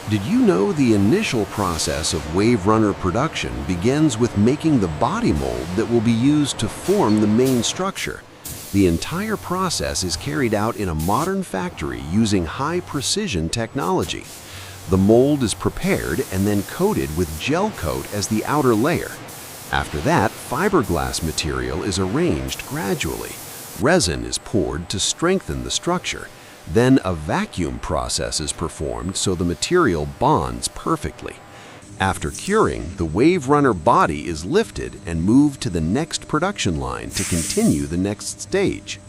Did you know the initial process of WaveRunner production begins with making the body mold that will be used to form the main structure? The entire process is carried out in a modern factory using high-precision technology. The mold is prepared and then coated with gel coat as the outer layer. After that, fiberglass material is arranged gradually. Resin is poured to strengthen the structure. Then a vacuum process is performed so the material bonds perfectly. After curing, the WaveRunner body is lifted and moved to the next production line to continue the next stage.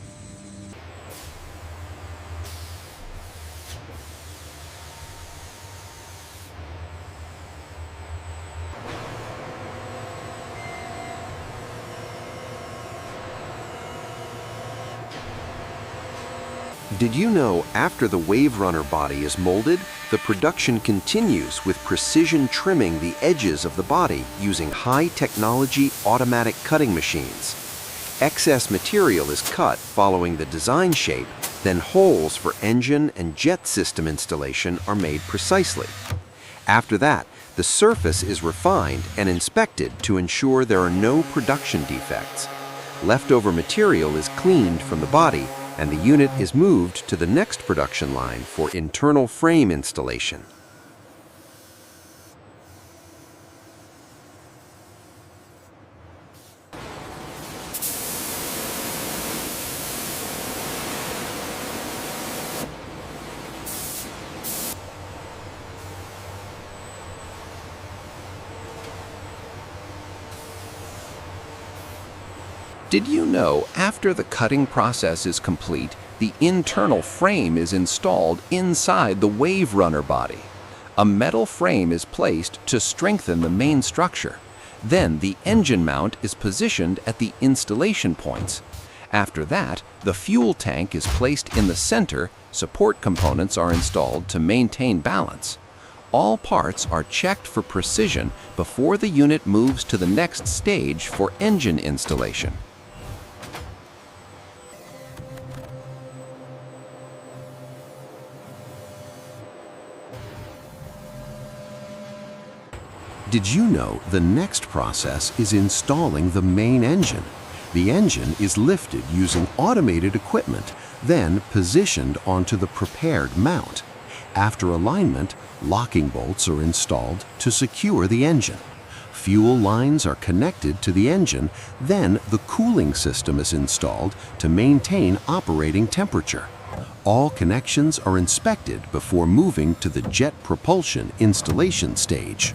Did you know after the WaveRunner body is molded, the production continues with precision trimming the edges of the body using high-technology automatic cutting machines. Excess material is cut following the design shape, then holes for engine and jet system installation are made precisely. After that, the surface is refined and inspected to ensure there are no production defects. Leftover material is cleaned from the body and the unit is moved to the next production line for internal frame installation. Did you know after the cutting process is complete, the internal frame is installed inside the WaveRunner body? A metal frame is placed to strengthen the main structure. Then the engine mount is positioned at the installation points. After that, the fuel tank is placed in the center. Support components are installed to maintain balance. All parts are checked for precision before the unit moves to the next stage for engine installation. Did you know the next process is installing the main engine? The engine is lifted using automated equipment, then positioned onto the prepared mount. After alignment, locking bolts are installed to secure the engine. Fuel lines are connected to the engine, then the cooling system is installed to maintain operating temperature. All connections are inspected before moving to the jet propulsion installation stage.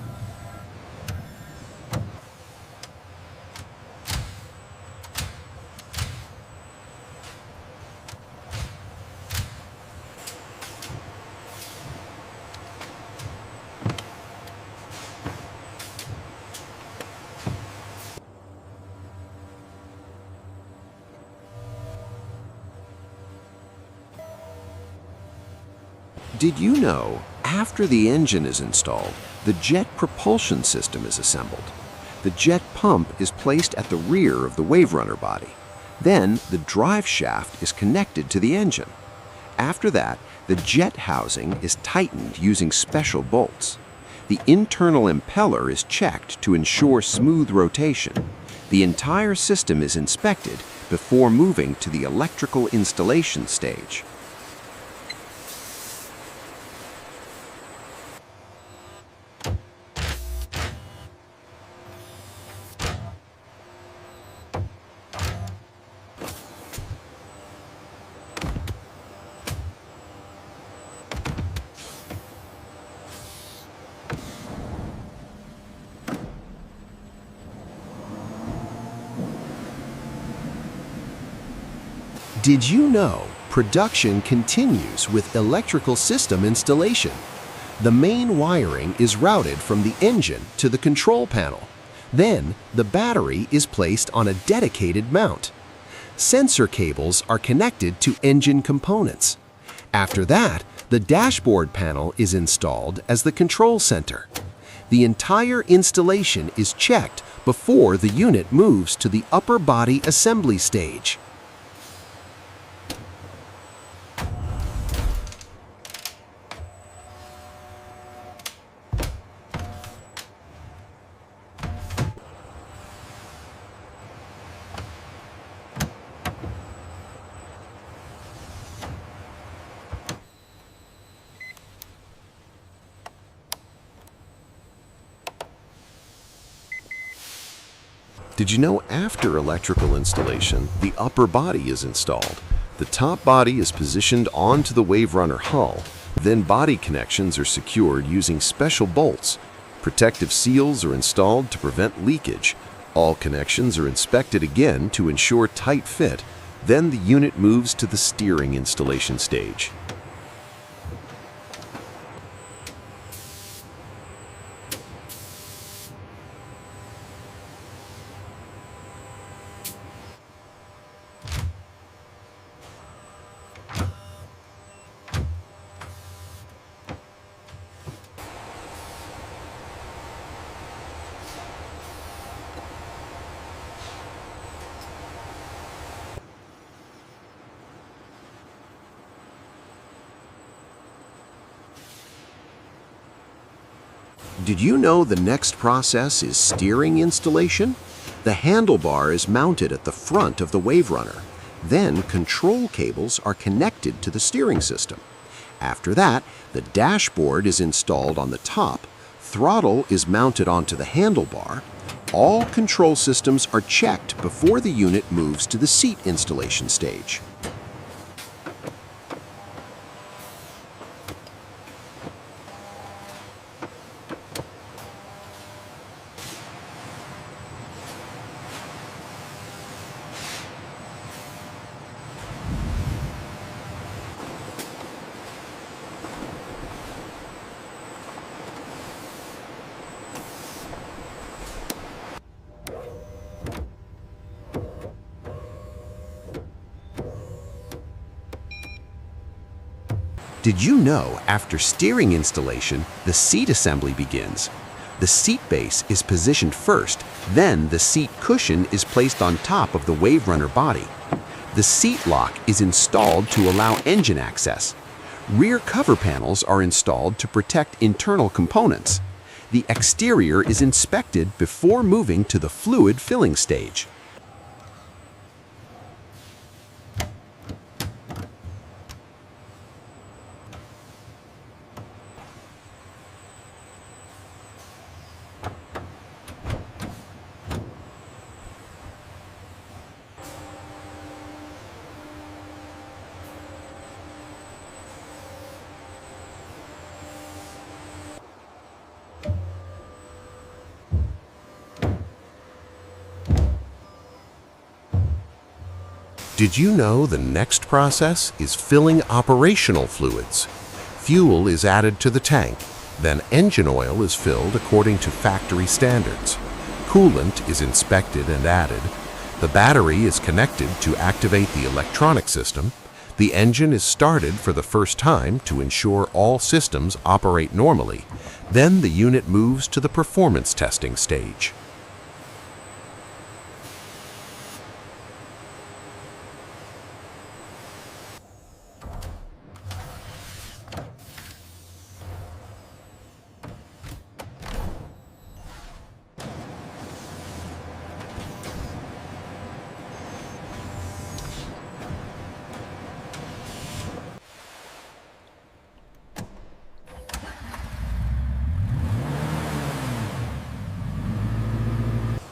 Did you know, after the engine is installed, the jet propulsion system is assembled? The jet pump is placed at the rear of the WaveRunner body. Then, the drive shaft is connected to the engine. After that, the jet housing is tightened using special bolts. The internal impeller is checked to ensure smooth rotation. The entire system is inspected before moving to the electrical installation stage. Did you know production continues with electrical system installation? The main wiring is routed from the engine to the control panel. Then, the battery is placed on a dedicated mount. Sensor cables are connected to engine components. After that, the dashboard panel is installed as the control center. The entire installation is checked before the unit moves to the upper body assembly stage. Did you know after electrical installation, the upper body is installed? The top body is positioned onto the WaveRunner hull. Then body connections are secured using special bolts. Protective seals are installed to prevent leakage. All connections are inspected again to ensure tight fit. Then the unit moves to the steering installation stage. Did you know the next process is steering installation? The handlebar is mounted at the front of the WaveRunner. Then control cables are connected to the steering system. After that, the dashboard is installed on the top, throttle is mounted onto the handlebar. All control systems are checked before the unit moves to the seat installation stage. Did you know after steering installation, the seat assembly begins? The seat base is positioned first, then the seat cushion is placed on top of the WaveRunner body. The seat lock is installed to allow engine access. Rear cover panels are installed to protect internal components. The exterior is inspected before moving to the fluid filling stage. Did you know the next process is filling operational fluids? Fuel is added to the tank, then engine oil is filled according to factory standards. Coolant is inspected and added. The battery is connected to activate the electronic system. The engine is started for the first time to ensure all systems operate normally. Then the unit moves to the performance testing stage.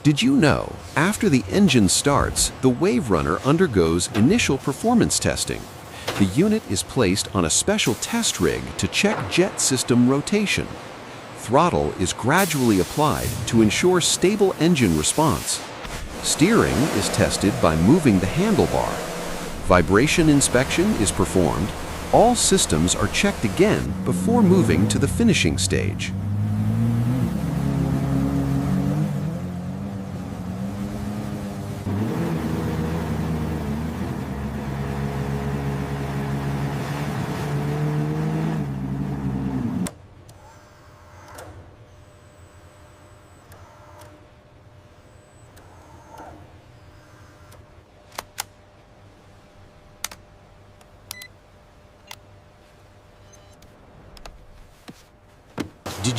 Did you know, after the engine starts, the WaveRunner undergoes initial performance testing? The unit is placed on a special test rig to check jet system rotation. Throttle is gradually applied to ensure stable engine response. Steering is tested by moving the handlebar. Vibration inspection is performed. All systems are checked again before moving to the finishing stage.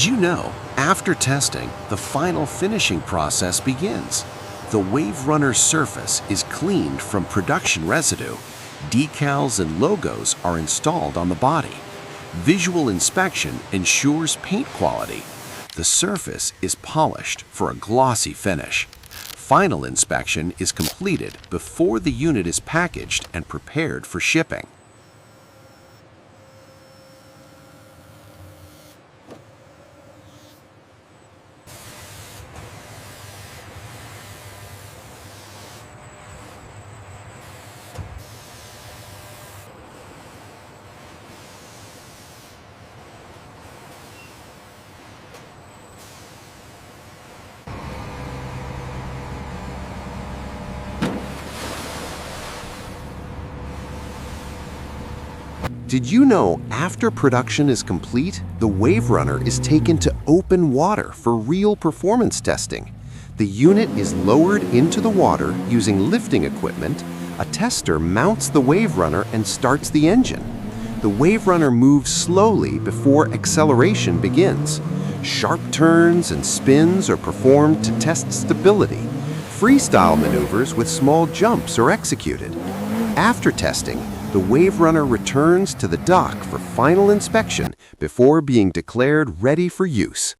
Did you know, after testing, the final finishing process begins? The WaveRunner surface is cleaned from production residue. Decals and logos are installed on the body. Visual inspection ensures paint quality. The surface is polished for a glossy finish. final inspection is completed before the unit is packaged and prepared for shipping. Did you know after production is complete, the WaveRunner is taken to open water for real performance testing? The unit is lowered into the water using lifting equipment. A tester mounts the WaveRunner and starts the engine. The WaveRunner moves slowly before acceleration begins. Sharp turns and spins are performed to test stability. Freestyle maneuvers with small jumps are executed. After testing, the WaveRunner returns to the dock for final inspection before being declared ready for use.